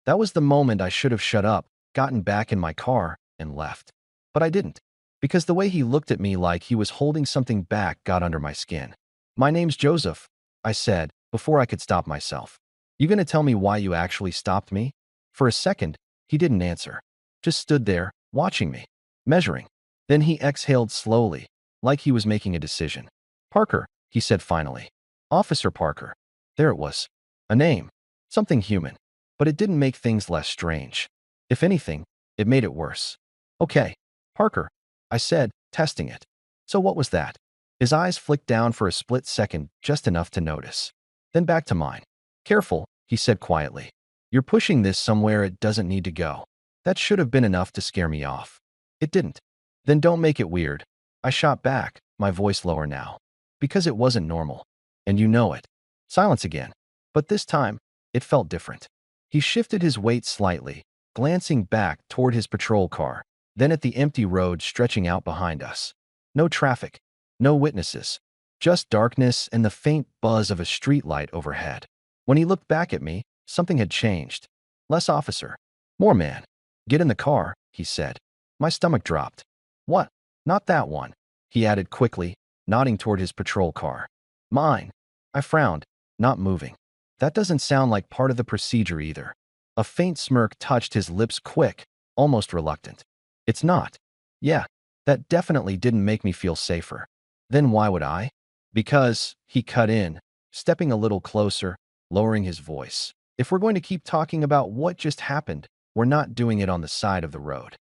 That was the moment I should have shut up, gotten back in my car, and left. But I didn't, because the way he looked at me like he was holding something back got under my skin. "My name's Joseph," I said, before I could stop myself. "You gonna tell me why you actually stopped me?" For a second, he didn't answer. Just stood there, watching me, measuring. Then he exhaled slowly, like he was making a decision. "Parker," he said finally. "Officer Parker." There it was. A name. Something human. But it didn't make things less strange. If anything, it made it worse. "Okay, Parker," I said, testing it. "So what was that?" His eyes flicked down for a split second, just enough to notice. Then back to mine. "Careful," he said quietly. "You're pushing this somewhere it doesn't need to go." That should have been enough to scare me off. It didn't. "Then don't make it weird," I shot back, my voice lower now. "Because it wasn't normal. And you know it." Silence again. But this time, it felt different. He shifted his weight slightly, glancing back toward his patrol car, then at the empty road stretching out behind us. No traffic, no witnesses, just darkness and the faint buzz of a streetlight overhead. When he looked back at me, something had changed. Less officer, more man. "Get in the car," he said. My stomach dropped. "What? Not that one," he added quickly, nodding toward his patrol car. "Mine." I frowned, not moving. That doesn't sound like part of the procedure either. A faint smirk touched his lips, quick, almost reluctant. "It's not." "Yeah, that definitely didn't make me feel safer." "Then why would I?" "Because," he cut in, stepping a little closer, lowering his voice. "If we're going to keep talking about what just happened, we're not doing it on the side of the road."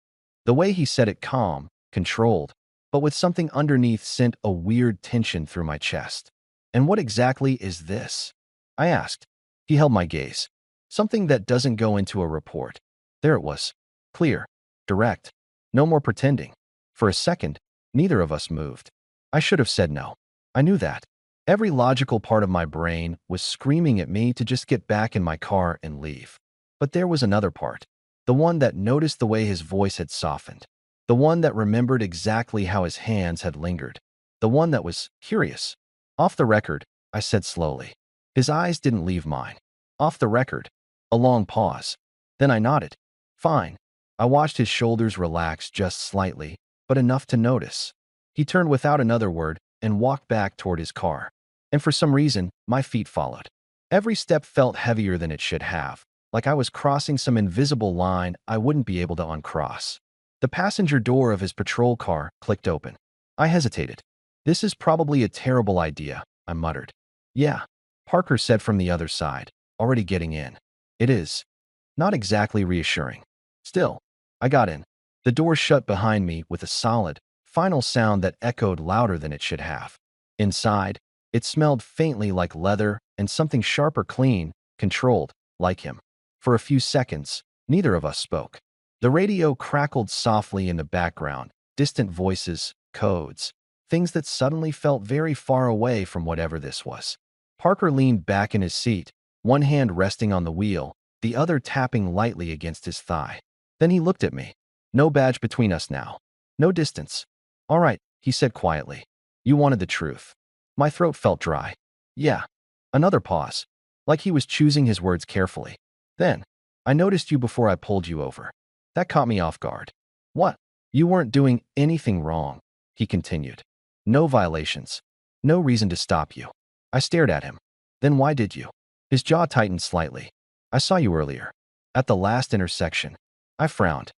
The way he said it, calm, controlled, but with something underneath, sent a weird tension through my chest. "And what exactly is this?" I asked. He held my gaze. "Something that doesn't go into a report." There it was. Clear. Direct. No more pretending. For a second, neither of us moved. I should have said no. I knew that. Every logical part of my brain was screaming at me to just get back in my car and leave. But there was another part. The one that noticed the way his voice had softened. The one that remembered exactly how his hands had lingered. The one that was curious. "Off the record," I said slowly. His eyes didn't leave mine. "Off the record." A long pause. Then I nodded. "Fine." I watched his shoulders relax just slightly, but enough to notice. He turned without another word and walked back toward his car. And for some reason, my feet followed. Every step felt heavier than it should have, like I was crossing some invisible line I wouldn't be able to uncross. The passenger door of his patrol car clicked open. I hesitated. "This is probably a terrible idea," I muttered. "Yeah," Parker said from the other side, already getting in. "It is." Not exactly reassuring. Still, I got in. The door shut behind me with a solid, final sound that echoed louder than it should have. Inside, it smelled faintly like leather and something sharp or clean, controlled, like him. For a few seconds, neither of us spoke. The radio crackled softly in the background, distant voices, codes, things that suddenly felt very far away from whatever this was. Parker leaned back in his seat, one hand resting on the wheel, the other tapping lightly against his thigh. Then he looked at me. No badge between us now. No distance. "All right," he said quietly. "You wanted the truth." My throat felt dry. "Yeah." Another pause, like he was choosing his words carefully. "Then, I noticed you before I pulled you over. That caught me off guard." "What?" "You weren't doing anything wrong," he continued. "No violations. No reason to stop you." I stared at him. "Then why did you?" His jaw tightened slightly. "I saw you earlier. At the last intersection." I frowned.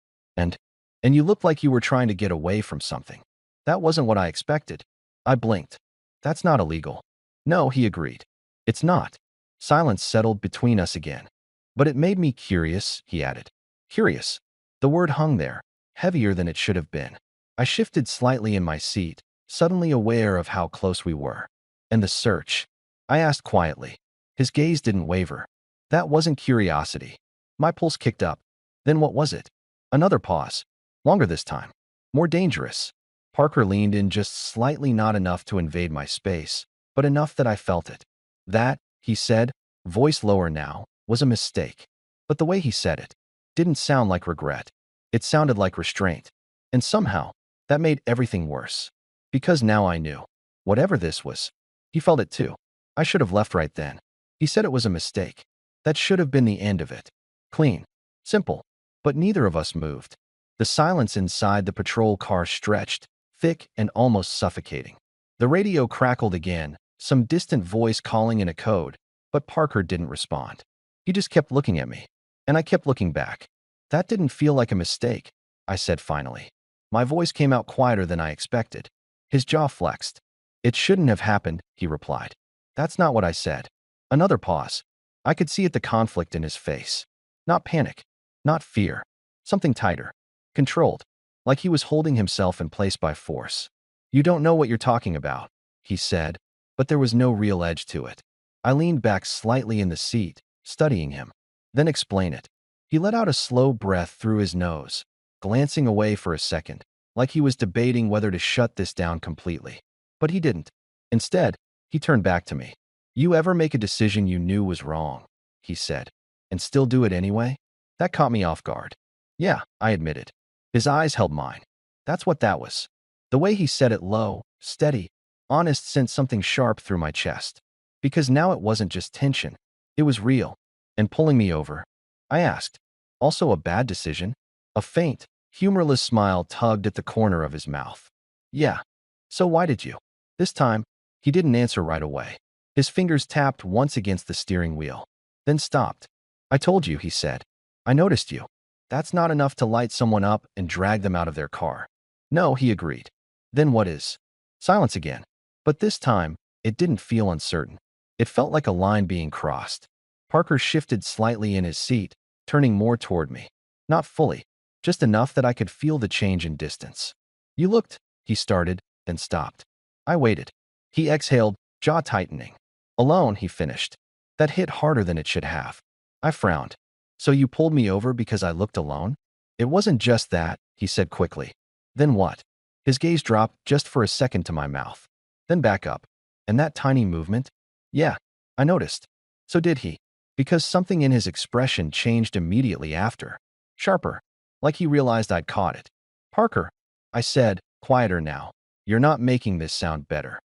And you looked like you were trying to get away from something." "That wasn't what I expected." I blinked. "That's not illegal." "No," he agreed. "It's not." Silence settled between us again. "But it made me curious," he added. Curious. The word hung there, heavier than it should have been. I shifted slightly in my seat, suddenly aware of how close we were. "And the search?" I asked quietly. His gaze didn't waver. "That wasn't curiosity." My pulse kicked up. "Then what was it?" Another pause. Longer this time. More dangerous. Parker leaned in just slightly, not enough to invade my space, but enough that I felt it. "That," he said, voice lower now, "was a mistake." But the way he said it didn't sound like regret. It sounded like restraint. And somehow, that made everything worse. Because now I knew. Whatever this was, he felt it too. I should have left right then. He said it was a mistake. That should have been the end of it. Clean. Simple. But neither of us moved. The silence inside the patrol car stretched, thick and almost suffocating. The radio crackled again, some distant voice calling in a code, but Parker didn't respond. He just kept looking at me, and I kept looking back. That didn't feel like a mistake, I said finally. My voice came out quieter than I expected. His jaw flexed. It shouldn't have happened, he replied. That's not what I said. Another pause. I could see the conflict in his face. Not panic, not fear. Something tighter. Controlled. Like he was holding himself in place by force. You don't know what you're talking about, he said, but there was no real edge to it. I leaned back slightly in the seat, studying him. Then explain it. He let out a slow breath through his nose, glancing away for a second, like he was debating whether to shut this down completely. But he didn't. Instead, he turned back to me. You ever make a decision you knew was wrong, he said, and still do it anyway? That caught me off guard. Yeah, I admitted. His eyes held mine. That's what that was. The way he said it low, steady, honest sent something sharp through my chest. Because now it wasn't just tension. It was real. And pulling me over, I asked, also a bad decision? A faint, humorless smile tugged at the corner of his mouth. Yeah. So why did you? This time, he didn't answer right away. His fingers tapped once against the steering wheel, then stopped. I told you, he said. I noticed you. That's not enough to light someone up and drag them out of their car. No, he agreed. Then what is? Silence again. But this time, it didn't feel uncertain. It felt like a line being crossed. Parker shifted slightly in his seat, turning more toward me. Not fully, just enough that I could feel the change in distance. You looked, he started, then stopped. I waited. He exhaled, jaw tightening. Alone, he finished. That hit harder than it should have. I frowned. So you pulled me over because I looked alone? It wasn't just that, he said quickly. Then what? His gaze dropped just for a second to my mouth. Then back up. And that tiny movement? Yeah, I noticed. So did he. Because something in his expression changed immediately after. Sharper. Like he realized I'd caught it. Parker, I said, quieter now. You're not making this sound better.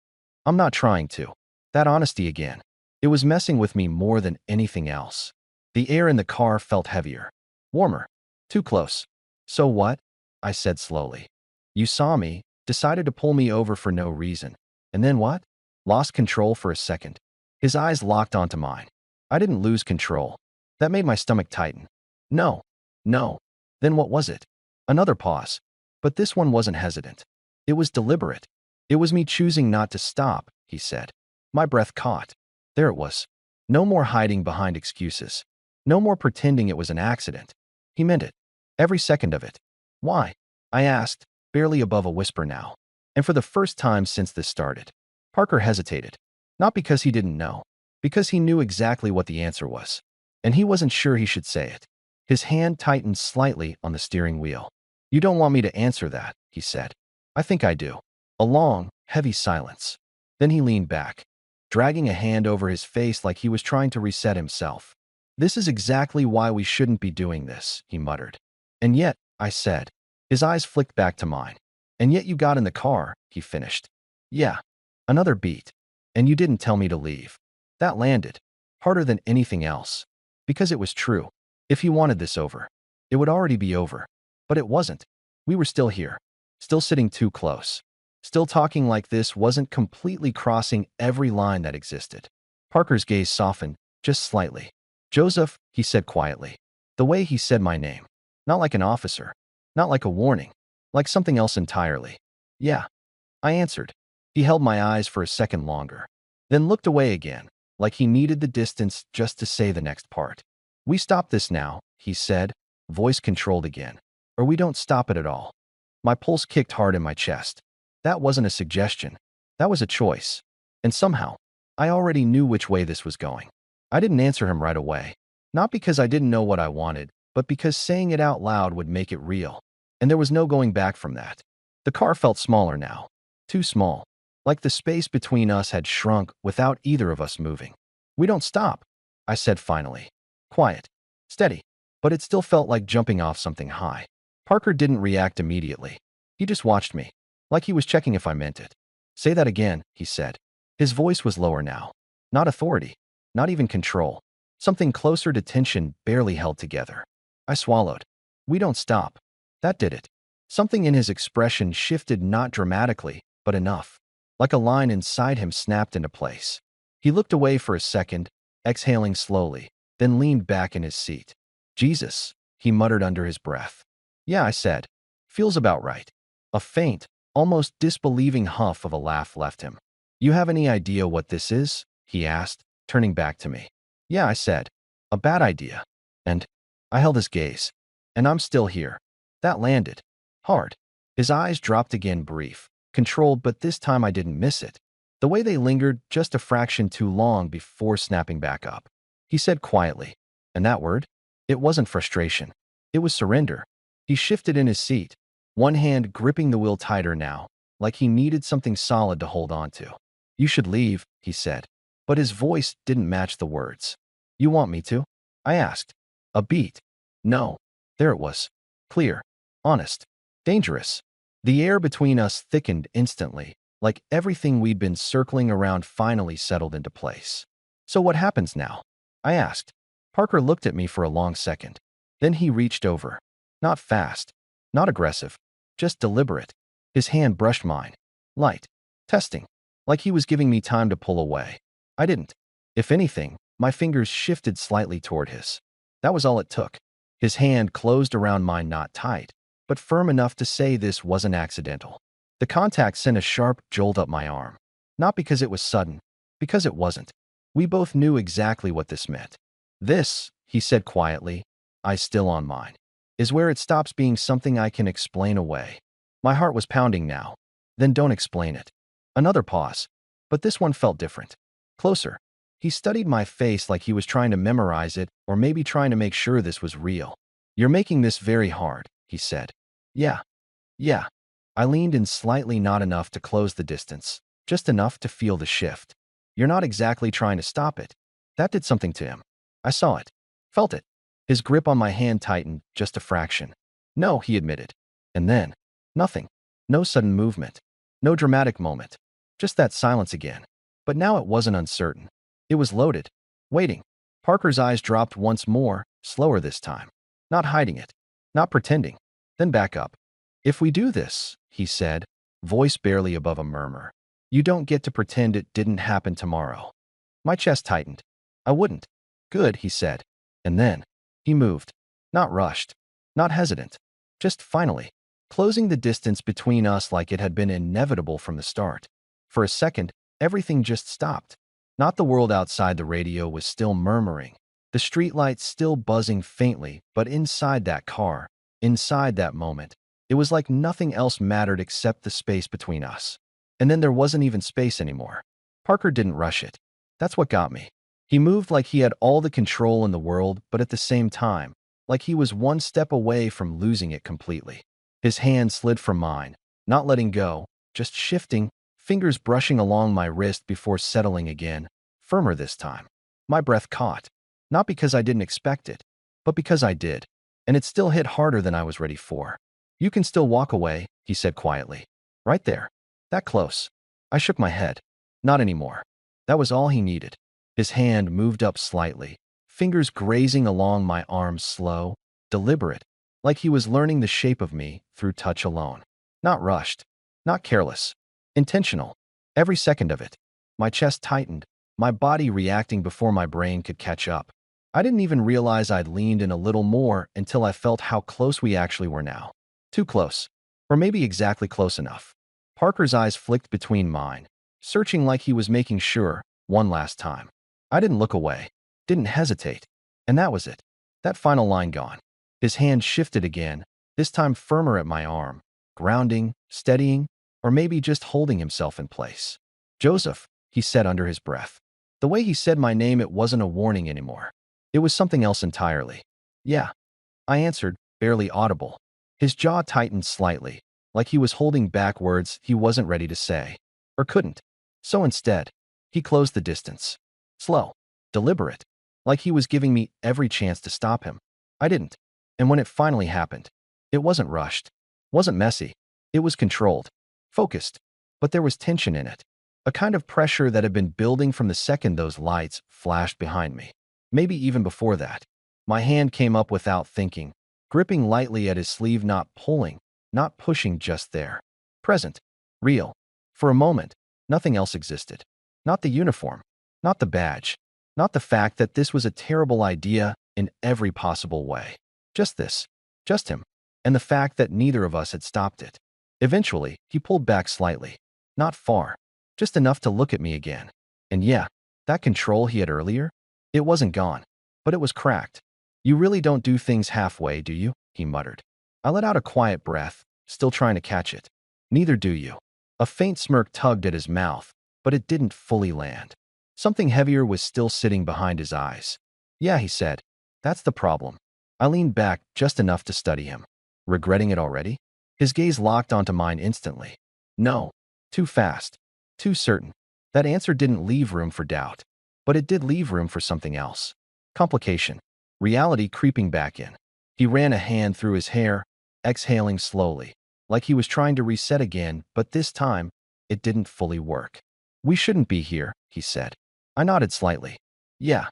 I'm not trying to. That honesty again. It was messing with me more than anything else. The air in the car felt heavier. Warmer. Too close. So what? I said slowly. You saw me, decided to pull me over for no reason. And then what? Lost control for a second. His eyes locked onto mine. I didn't lose control. That made my stomach tighten. No. No. Then what was it? Another pause. But this one wasn't hesitant. It was deliberate. It was me choosing not to stop, he said. My breath caught. There it was. No more hiding behind excuses. No more pretending it was an accident. He meant it. Every second of it. Why? I asked, barely above a whisper now. And for the first time since this started. Parker hesitated. Not because he didn't know. Because he knew exactly what the answer was. And he wasn't sure he should say it. His hand tightened slightly on the steering wheel. You don't want me to answer that, he said. I think I do. A long, heavy silence. Then he leaned back, dragging a hand over his face like he was trying to reset himself. This is exactly why we shouldn't be doing this, he muttered. And yet, I said. His eyes flicked back to mine. And yet you got in the car, he finished. Yeah. Another beat. And you didn't tell me to leave. That landed. Harder than anything else. Because it was true. If he wanted this over, it would already be over. But it wasn't. We were still here. Still sitting too close. Still talking like this wasn't completely crossing every line that existed. Parker's gaze softened, just slightly. Joseph, he said quietly. The way he said my name. Not like an officer. Not like a warning. Like something else entirely. Yeah. I answered. He held my eyes for a second longer. Then looked away again, like he needed the distance just to say the next part. We stop this now, he said, voice controlled again. Or we don't stop it at all. My pulse kicked hard in my chest. That wasn't a suggestion. That was a choice. And somehow, I already knew which way this was going. I didn't answer him right away. Not because I didn't know what I wanted, but because saying it out loud would make it real. And there was no going back from that. The car felt smaller now. Too small. Like the space between us had shrunk without either of us moving. We don't stop, I said finally. Quiet. Steady. But it still felt like jumping off something high. Parker didn't react immediately. He just watched me. Like he was checking if I meant it. Say that again, he said. His voice was lower now. Not authority. Not even control. Something closer to tension barely held together. I swallowed. We don't stop. That did it. Something in his expression shifted not dramatically, but enough. Like a line inside him snapped into place. He looked away for a second, exhaling slowly, then leaned back in his seat. Jesus, he muttered under his breath. Yeah, I said. Feels about right. A faint, almost disbelieving huff of a laugh left him. You have any idea what this is? He asked, turning back to me. Yeah, I said. A bad idea. And I held his gaze. And I'm still here. That landed. Hard. His eyes dropped again, brief, controlled, but this time I didn't miss it. The way they lingered just a fraction too long before snapping back up. He said quietly, and that word? It wasn't frustration. It was surrender. He shifted in his seat, one hand gripping the wheel tighter now, like he needed something solid to hold on to. You should leave, he said, but his voice didn't match the words. You want me to? I asked. A beat. No. There it was. Clear. Honest. Dangerous. The air between us thickened instantly, like everything we'd been circling around finally settled into place. So what happens now? I asked. Parker looked at me for a long second. Then he reached over. Not fast. Not aggressive. Just deliberate. His hand brushed mine. Light. Testing. Like he was giving me time to pull away. I didn't. If anything, my fingers shifted slightly toward his. That was all it took. His hand closed around mine, not tight, but firm enough to say this wasn't accidental. The contact sent a sharp jolt up my arm. Not because it was sudden, because it wasn't. We both knew exactly what this meant. This, he said quietly, eyes still on mine, is where it stops being something I can explain away. My heart was pounding now. Then don't explain it. Another pause, but this one felt different. Closer. He studied my face like he was trying to memorize it, or maybe trying to make sure this was real. You're making this very hard, he said. Yeah. Yeah. I leaned in slightly, not enough to close the distance, just enough to feel the shift. You're not exactly trying to stop it. That did something to him. I saw it. Felt it. His grip on my hand tightened just a fraction. No, he admitted. And then, nothing. No sudden movement. No dramatic moment. Just that silence again. But now it wasn't uncertain. It was loaded. Waiting. Parker's eyes dropped once more, slower this time. Not hiding it. Not pretending. Then back up. If we do this, he said, voice barely above a murmur, you don't get to pretend it didn't happen tomorrow. My chest tightened. I wouldn't. Good, he said. And then, he moved. Not rushed. Not hesitant. Just finally, closing the distance between us like it had been inevitable from the start. For a second, everything just stopped. Not the world outside the radio was still murmuring, the streetlights still buzzing faintly, but inside that car, inside that moment, it was like nothing else mattered except the space between us. And then there wasn't even space anymore. Parker didn't rush it. That's what got me. He moved like he had all the control in the world, but at the same time, like he was one step away from losing it completely. His hand slid from mine, not letting go, just shifting, fingers brushing along my wrist before settling again, firmer this time. My breath caught, not because I didn't expect it, but because I did, and it still hit harder than I was ready for. You can still walk away, he said quietly. Right there. That close. I shook my head. Not anymore. That was all he needed. His hand moved up slightly, fingers grazing along my arm, slow, deliberate, like he was learning the shape of me through touch alone. Not rushed. Not careless. Intentional. Every second of it. My chest tightened, my body reacting before my brain could catch up. I didn't even realize I'd leaned in a little more until I felt how close we actually were now. Too close. Or maybe exactly close enough. Parker's eyes flicked between mine, searching like he was making sure, one last time. I didn't look away. Didn't hesitate. And that was it. That final line gone. His hand shifted again, this time firmer at my arm, grounding, steadying, or maybe just holding himself in place. Joseph, he said under his breath. The way he said my name, it wasn't a warning anymore. It was something else entirely. Yeah. I answered, barely audible. His jaw tightened slightly, like he was holding back words he wasn't ready to say, or couldn't. So instead, he closed the distance. Slow. Deliberate. Like he was giving me every chance to stop him. I didn't. And when it finally happened, it wasn't rushed. Wasn't messy. It was controlled. Focused. But there was tension in it. A kind of pressure that had been building from the second those lights flashed behind me. Maybe even before that. My hand came up without thinking, gripping lightly at his sleeve, not pulling, not pushing, just there. Present. Real. For a moment, nothing else existed. Not the uniform. Not the badge. Not the fact that this was a terrible idea in every possible way. Just this. Just him. And the fact that neither of us had stopped it. Eventually, he pulled back slightly. Not far. Just enough to look at me again. And yeah, that control he had earlier, it wasn't gone, but it was cracked. You really don't do things halfway, do you? He muttered. I let out a quiet breath, still trying to catch it. Neither do you. A faint smirk tugged at his mouth, but it didn't fully land. Something heavier was still sitting behind his eyes. Yeah, he said. That's the problem. I leaned back just enough to study him. Regretting it already? His gaze locked onto mine instantly. No. Too fast. Too certain. That answer didn't leave room for doubt. But it did leave room for something else. Complication. Reality creeping back in. He ran a hand through his hair, exhaling slowly, like he was trying to reset again, but this time, it didn't fully work. We shouldn't be here, he said. I nodded slightly. Yeah.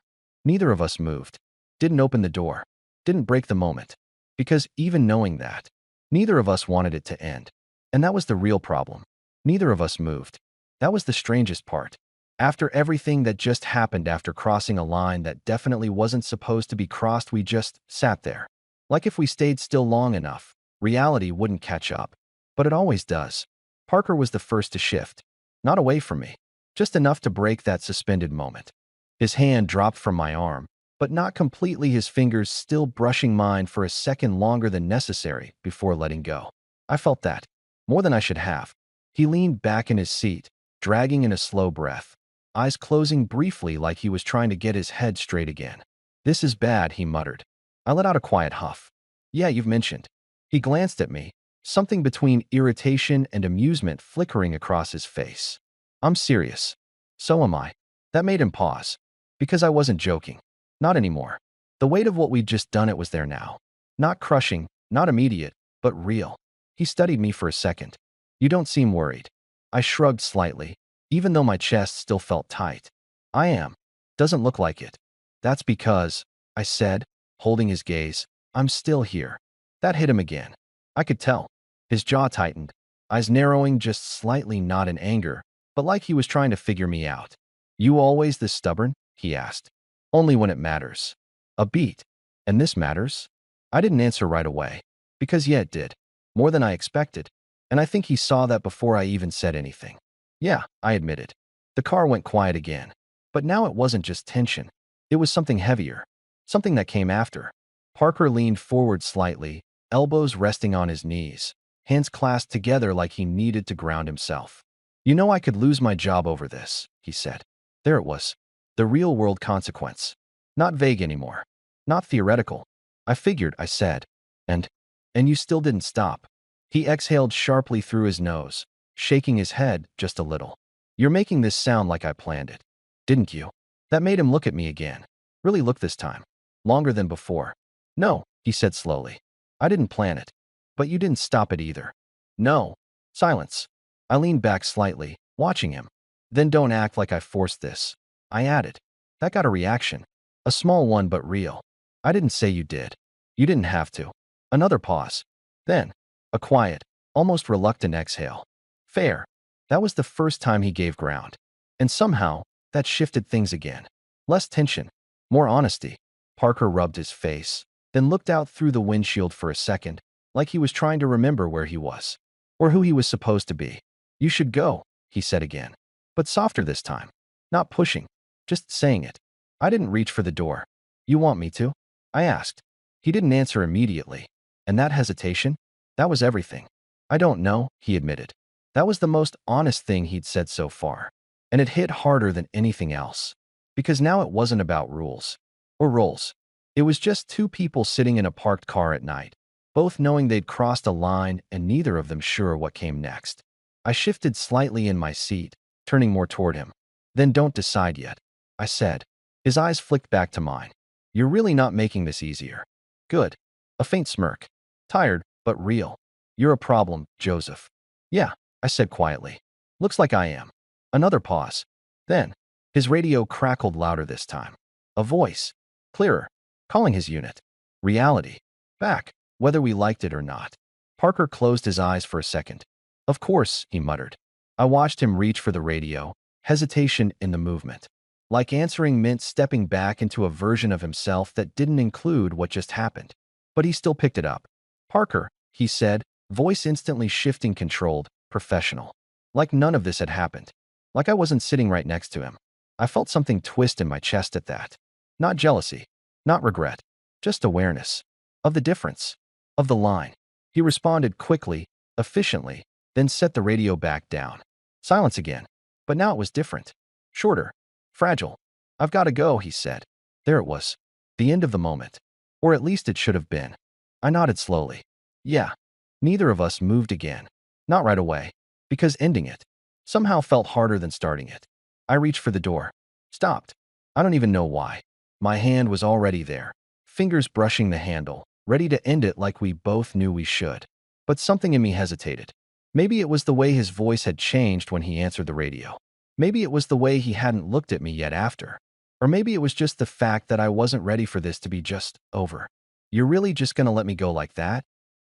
Neither of us moved. Didn't open the door. Didn't break the moment. Because even knowing that, neither of us wanted it to end. And that was the real problem. Neither of us moved. That was the strangest part. After everything that just happened, after crossing a line that definitely wasn't supposed to be crossed, we just sat there. Like if we stayed still long enough, reality wouldn't catch up. But it always does. Parker was the first to shift. Not away from me. Just enough to break that suspended moment. His hand dropped from my arm, but not completely, his fingers still brushing mine for a second longer than necessary before letting go. I felt that. More than I should have. He leaned back in his seat, dragging in a slow breath. Eyes closing briefly like he was trying to get his head straight again. This is bad, he muttered. I let out a quiet huff. Yeah, you've mentioned. He glanced at me, something between irritation and amusement flickering across his face. I'm serious. So am I. That made him pause. Because I wasn't joking. Not anymore. The weight of what we'd just done, it was there now. Not crushing, not immediate, but real. He studied me for a second. You don't seem worried. I shrugged slightly, even though my chest still felt tight. I am. Doesn't look like it. That's because, I said, holding his gaze, I'm still here. That hit him again. I could tell. His jaw tightened, eyes narrowing just slightly, not in anger, but like he was trying to figure me out. You always this stubborn? He asked. Only when it matters. A beat. And this matters? I didn't answer right away. Because yeah, it did. More than I expected. And I think he saw that before I even said anything. Yeah, I admitted. The car went quiet again. But now it wasn't just tension. It was something heavier. Something that came after. Parker leaned forward slightly, elbows resting on his knees, hands clasped together like he needed to ground himself. You know, I could lose my job over this, he said. There it was. The real-world consequence. Not vague anymore. Not theoretical. I figured, I said. And you still didn't stop. He exhaled sharply through his nose, shaking his head just a little. You're making this sound like I planned it. Didn't you? That made him look at me again. Really look this time. Longer than before. No, he said slowly. I didn't plan it. But you didn't stop it either. No. Silence. I leaned back slightly, watching him. Then don't act like I forced this. I added. That got a reaction. A small one, but real. I didn't say you did. You didn't have to. Another pause. Then, a quiet, almost reluctant exhale. Fair. That was the first time he gave ground. And somehow, that shifted things again. Less tension. More honesty. Parker rubbed his face, then looked out through the windshield for a second, like he was trying to remember where he was. Or who he was supposed to be. You should go, he said again. But softer this time. Not pushing. Just saying it. I didn't reach for the door. You want me to? I asked. He didn't answer immediately. And that hesitation? That was everything. I don't know, he admitted. That was the most honest thing he'd said so far. And it hit harder than anything else. Because now it wasn't about rules. Or roles. It was just two people sitting in a parked car at night, both knowing they'd crossed a line and neither of them sure what came next. I shifted slightly in my seat, turning more toward him. Then don't decide yet, I said. His eyes flicked back to mine. You're really not making this easier. Good. A faint smirk. Tired, but real. You're a problem, Joseph. Yeah, I said quietly. Looks like I am. Another pause. Then, his radio crackled louder this time. A voice. Clearer. Calling his unit. Reality. Back. Whether we liked it or not. Parker closed his eyes for a second. Of course, he muttered. I watched him reach for the radio, hesitation in the movement. Like answering meant stepping back into a version of himself that didn't include what just happened. But he still picked it up. Parker, he said, voice instantly shifting, controlled, professional. Like none of this had happened. Like I wasn't sitting right next to him. I felt something twist in my chest at that. Not jealousy. Not regret. Just awareness. Of the difference. Of the line. He responded quickly, efficiently, then set the radio back down. Silence again. But now it was different. Shorter. Fragile. I've got to go, he said. There it was. The end of the moment. Or at least it should have been. I nodded slowly. Yeah. Neither of us moved again. Not right away. Because ending it somehow felt harder than starting it. I reached for the door. Stopped. I don't even know why. My hand was already there. Fingers brushing the handle, ready to end it like we both knew we should. But something in me hesitated. Maybe it was the way his voice had changed when he answered the radio. Maybe it was the way he hadn't looked at me yet after. Or maybe it was just the fact that I wasn't ready for this to be just over. You're really just gonna let me go like that?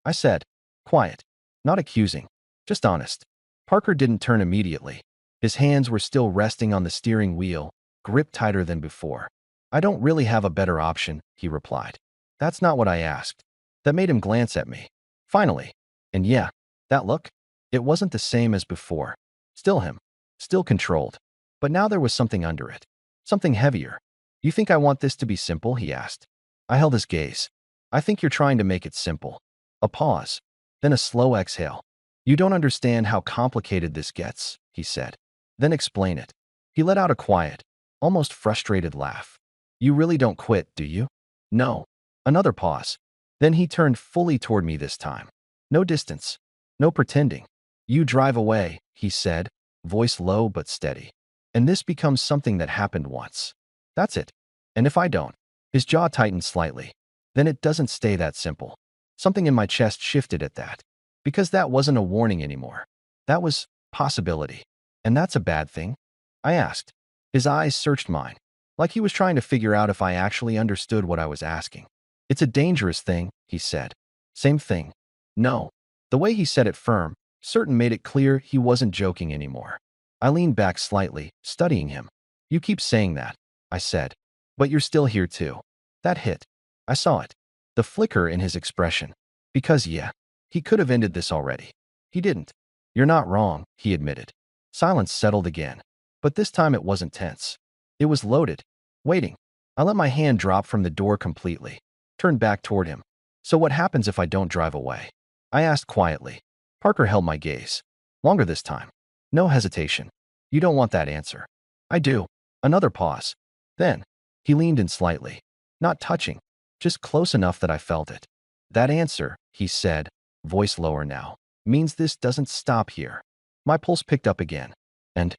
I said. Quiet. Not accusing. Just honest. Parker didn't turn immediately. His hands were still resting on the steering wheel, gripped tighter than before. I don't really have a better option, he replied. That's not what I asked. That made him glance at me. Finally. And yeah, that look? It wasn't the same as before. Still him. Still controlled. But now there was something under it. Something heavier. You think I want this to be simple? He asked. I held his gaze. I think you're trying to make it simple. A pause. Then a slow exhale. You don't understand how complicated this gets, he said. Then explain it. He let out a quiet, almost frustrated laugh. You really don't quit, do you? No. Another pause. Then he turned fully toward me this time. No distance. No pretending. You drive away, he said, voice low but steady. And this becomes something that happened once. That's it. And if I don't? His jaw tightened slightly. Then it doesn't stay that simple. Something in my chest shifted at that. Because that wasn't a warning anymore. That was possibility. And that's a bad thing? I asked. His eyes searched mine, like he was trying to figure out if I actually understood what I was asking. It's a dangerous thing, he said. Same thing. No. The way he said it firm, certain made it clear he wasn't joking anymore. I leaned back slightly, studying him. You keep saying that, I said. But you're still here too. That hit. I saw it. The flicker in his expression. Because yeah, he could have ended this already. He didn't. You're not wrong, he admitted. Silence settled again. But this time it wasn't tense. It was loaded. Waiting. I let my hand drop from the door completely. Turned back toward him. So what happens if I don't drive away? I asked quietly. Parker held my gaze. Longer this time. No hesitation. You don't want that answer. I do. Another pause. Then, he leaned in slightly. Not touching. Just close enough that I felt it. That answer, he said, voice lower now, means this doesn't stop here. My pulse picked up again. And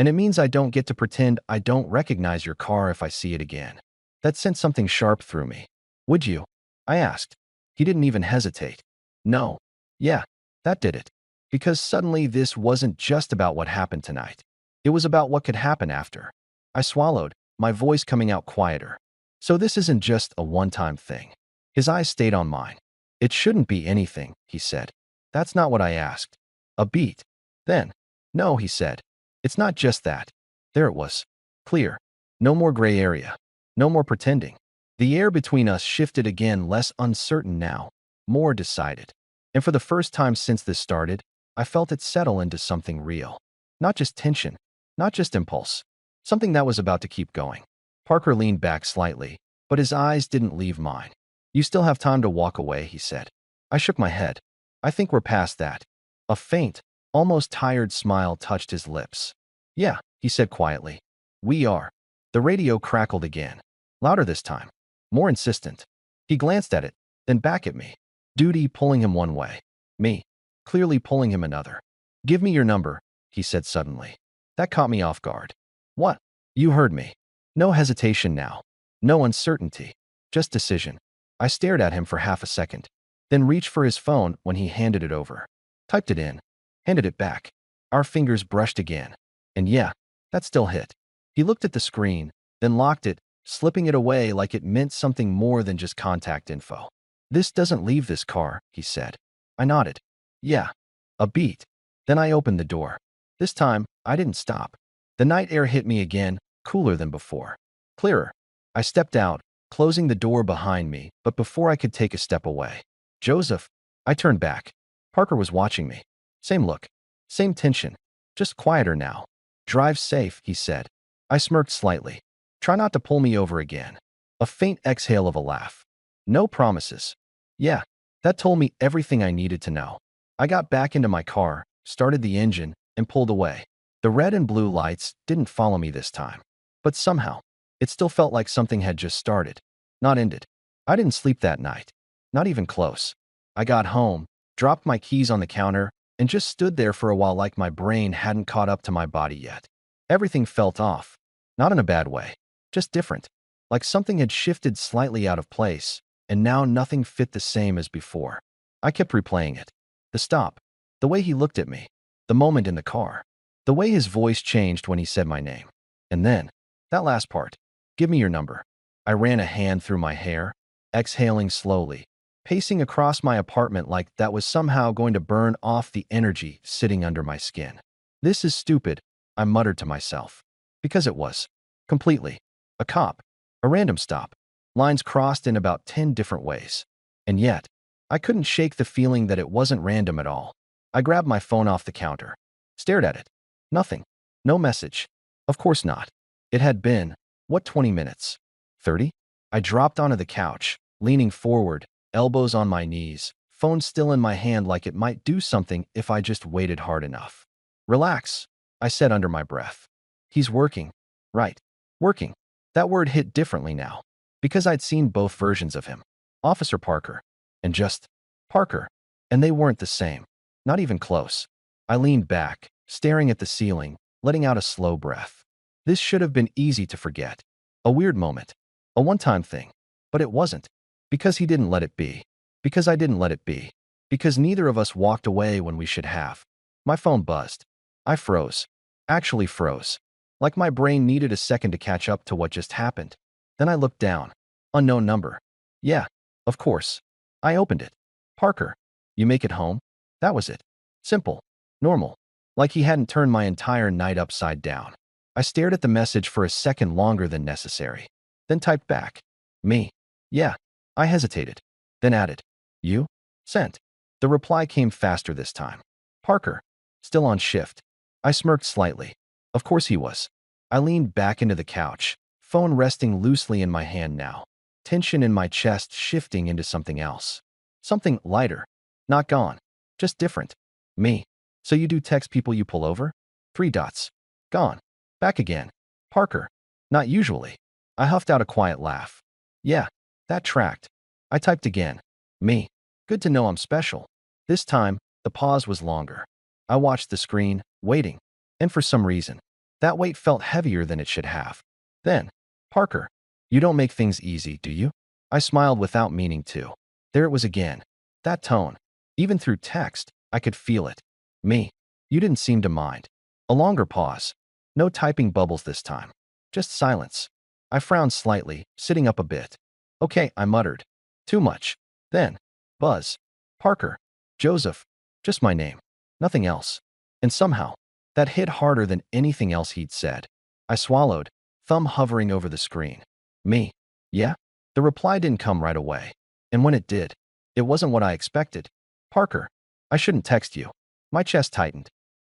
it means I don't get to pretend I don't recognize your car if I see it again. That sent something sharp through me. Would you? I asked. He didn't even hesitate. No. Yeah, that did it. Because suddenly this wasn't just about what happened tonight. It was about what could happen after. I swallowed, my voice coming out quieter. So this isn't just a one-time thing. His eyes stayed on mine. It shouldn't be anything, he said. That's not what I asked. A beat. Then, no, he said. It's not just that. There it was. Clear. No more gray area. No more pretending. The air between us shifted again, less uncertain now, more decided. And for the first time since this started, I felt it settle into something real. Not just tension. Not just impulse. Something that was about to keep going. Parker leaned back slightly, but his eyes didn't leave mine. You still have time to walk away, he said. I shook my head. I think we're past that. A faint, almost tired smile touched his lips. Yeah, he said quietly. We are. The radio crackled again. Louder this time. More insistent. He glanced at it, then back at me. Duty pulling him one way. Me. Clearly pulling him another. Give me your number, he said suddenly. That caught me off guard. What? You heard me. No hesitation now. No uncertainty. Just decision. I stared at him for half a second, then reached for his phone when he handed it over. Typed it in. Handed it back. Our fingers brushed again. And yeah, that still hit. He looked at the screen, then locked it, slipping it away like it meant something more than just contact info. This doesn't leave this car, he said. I nodded. Yeah. A beat. Then I opened the door. This time, I didn't stop. The night air hit me again, cooler than before. Clearer. I stepped out, closing the door behind me, but before I could take a step away. Joseph. I turned back. Parker was watching me. Same look. Same tension. Just quieter now. Drive safe, he said. I smirked slightly. Try not to pull me over again. A faint exhale of a laugh. No promises. Yeah, that told me everything I needed to know. I got back into my car, started the engine, and pulled away. The red and blue lights didn't follow me this time. But somehow, it still felt like something had just started, not ended. I didn't sleep that night. Not even close. I got home, dropped my keys on the counter, and just stood there for a while like my brain hadn't caught up to my body yet. Everything felt off. Not in a bad way. Just different. Like something had shifted slightly out of place, and now nothing fit the same as before. I kept replaying it. The stop. The way he looked at me. The moment in the car. The way his voice changed when he said my name. And then, that last part. Give me your number. I ran a hand through my hair, exhaling slowly, pacing across my apartment like that was somehow going to burn off the energy sitting under my skin. This is stupid, I muttered to myself. Because it was. Completely. A cop. A random stop. Lines crossed in about 10 different ways. And yet, I couldn't shake the feeling that it wasn't random at all. I grabbed my phone off the counter. Stared at it. Nothing. No message. Of course not. It had been, what, 20 minutes? 30? I dropped onto the couch, leaning forward, elbows on my knees, phone still in my hand like it might do something if I just waited hard enough. Relax, I said under my breath. He's working. Right. Working. That word hit differently now, because I'd seen both versions of him. Officer Parker. And just Parker. And they weren't the same. Not even close. I leaned back, staring at the ceiling, letting out a slow breath. This should have been easy to forget. A weird moment. A one-time thing. But it wasn't. Because he didn't let it be. Because I didn't let it be. Because neither of us walked away when we should have. My phone buzzed. I froze. Actually froze. Like my brain needed a second to catch up to what just happened. Then I looked down. Unknown number. Yeah, of course. I opened it. Parker. You make it home? That was it. Simple. Normal. Like he hadn't turned my entire night upside down. I stared at the message for a second longer than necessary. Then typed back. Me. Yeah. I hesitated. Then added. You? Sent. The reply came faster this time. Parker. Still on shift. I smirked slightly. Of course he was. I leaned back into the couch, phone resting loosely in my hand now. Tension in my chest shifting into something else. Something lighter. Not gone. Just different. Me. So you do text people you pull over? 3 dots. Gone. Back again. Parker. Not usually. I huffed out a quiet laugh. Yeah, that tracked. I typed again. Me. Good to know I'm special. This time, the pause was longer. I watched the screen, waiting. And for some reason, that weight felt heavier than it should have. Then, Parker. You don't make things easy, do you? I smiled without meaning to. There it was again. That tone. Even through text, I could feel it. Me. You didn't seem to mind. A longer pause. No typing bubbles this time. Just silence. I frowned slightly, sitting up a bit. Okay, I muttered. Too much. Then. Buzz. Parker. Joseph. Just my name. Nothing else. And somehow, that hit harder than anything else he'd said. I swallowed, thumb hovering over the screen. Me. Yeah? The reply didn't come right away. And when it did, it wasn't what I expected. Parker. I shouldn't text you. My chest tightened.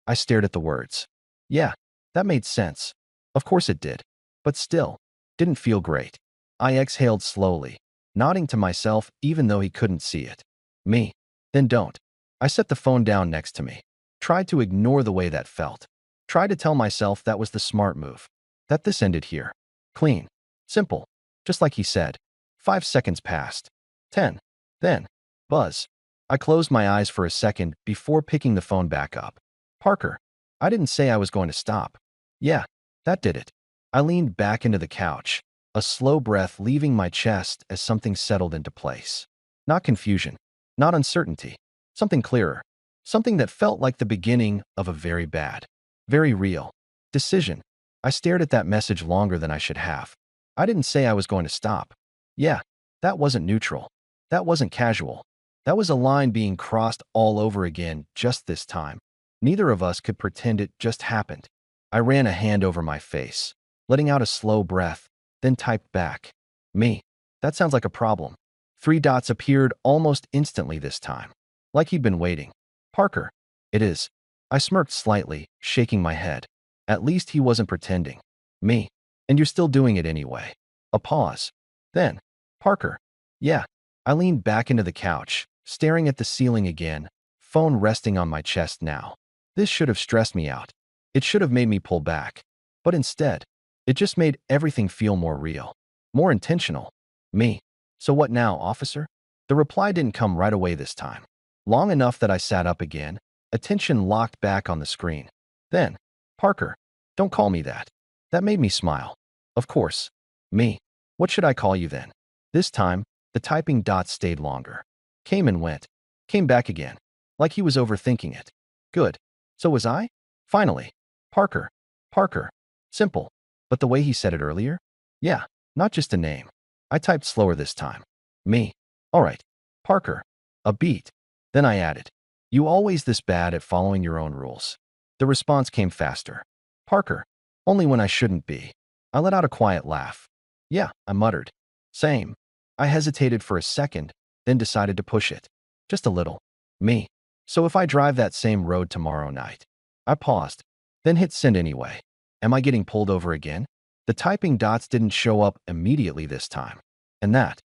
I stared at the words. Yeah, that made sense. Of course it did. But still, didn't feel great. I exhaled slowly, nodding to myself even though he couldn't see it. Me. Then don't. I set the phone down next to me. Tried to ignore the way that felt. Tried to tell myself that was the smart move. That this ended here. Clean. Simple. Just like he said. 5 seconds passed. 10. Then. Buzz. I closed my eyes for a second before picking the phone back up. Parker. I didn't say I was going to stop. Yeah, that did it. I leaned back into the couch, a slow breath leaving my chest as something settled into place. Not confusion. Not uncertainty. Something clearer. Something that felt like the beginning of a very bad, very real decision. I stared at that message longer than I should have. I didn't say I was going to stop. Yeah, that wasn't neutral. That wasn't casual. That was a line being crossed all over again just this time. Neither of us could pretend it just happened. I ran a hand over my face, letting out a slow breath, then typed back. Me. That sounds like a problem. Three dots appeared almost instantly this time, like he'd been waiting. Parker. It is. I smirked slightly, shaking my head. At least he wasn't pretending. Me. And you're still doing it anyway. A pause. Then, Parker. Yeah. I leaned back into the couch, staring at the ceiling again, phone resting on my chest now. This should have stressed me out. It should have made me pull back. But instead, it just made everything feel more real, more intentional. Me. So what now, officer? The reply didn't come right away this time. Long enough that I sat up again, attention locked back on the screen. Then, Parker. Don't call me that. That made me smile. Of course. Me. What should I call you then? This time, the typing dots stayed longer. Came and went. Came back again. Like he was overthinking it. Good. So was I? Finally. Parker. Parker. Simple. But the way he said it earlier? Yeah, not just a name. I typed slower this time. Me. All right. Parker. A beat. Then I added. You always this bad at following your own rules. The response came faster. Parker. Only when I shouldn't be. I let out a quiet laugh. Yeah, I muttered. Same. I hesitated for a second, then decided to push it. Just a little. Me. So if I drive that same road tomorrow night. I paused, then hit send anyway. Am I getting pulled over again? The typing dots didn't show up immediately this time. And that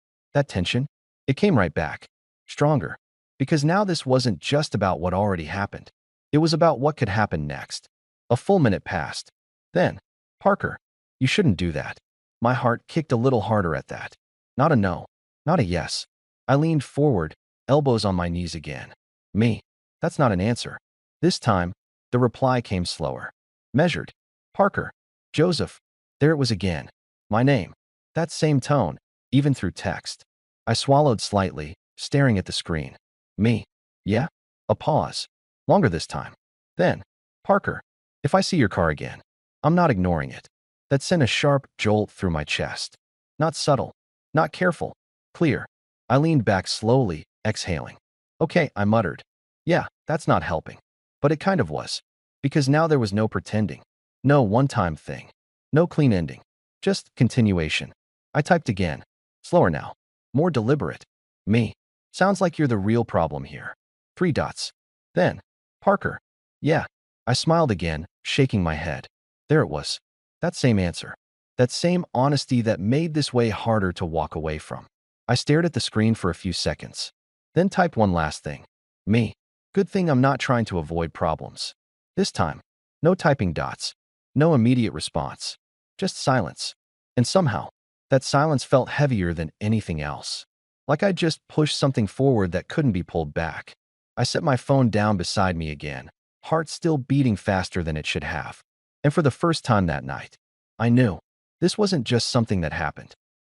tension, it came right back. Stronger. Because now this wasn't just about what already happened. It was about what could happen next. A full minute passed. Then, Parker, you shouldn't do that. My heart kicked a little harder at that. Not a no. Not a yes. I leaned forward, elbows on my knees again. Me. That's not an answer. This time, the reply came slower. Measured. Parker. Joseph. There it was again. My name. That same tone, even through text. I swallowed slightly, staring at the screen. Me. Yeah? A pause. Longer this time. Then, Parker. If I see your car again. I'm not ignoring it. That sent a sharp jolt through my chest. Not subtle. Not careful. Clear. I leaned back slowly, exhaling. Okay, I muttered. Yeah, that's not helping. But it kind of was. Because now there was no pretending. No one-time thing. No clean ending. Just continuation. I typed again. Slower now. More deliberate. Me. Sounds like you're the real problem here. Three dots. Then, Parker. Yeah. I smiled again, shaking my head. There it was. That same answer. That same honesty that made this way harder to walk away from. I stared at the screen for a few seconds. Then typed one last thing. Me. Good thing I'm not trying to avoid problems. This time, no typing dots. No immediate response. Just silence. And somehow, that silence felt heavier than anything else. Like I'd just pushed something forward that couldn't be pulled back. I set my phone down beside me again, heart still beating faster than it should have. And for the first time that night, I knew this wasn't just something that happened.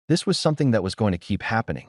This was something that was going to keep happening.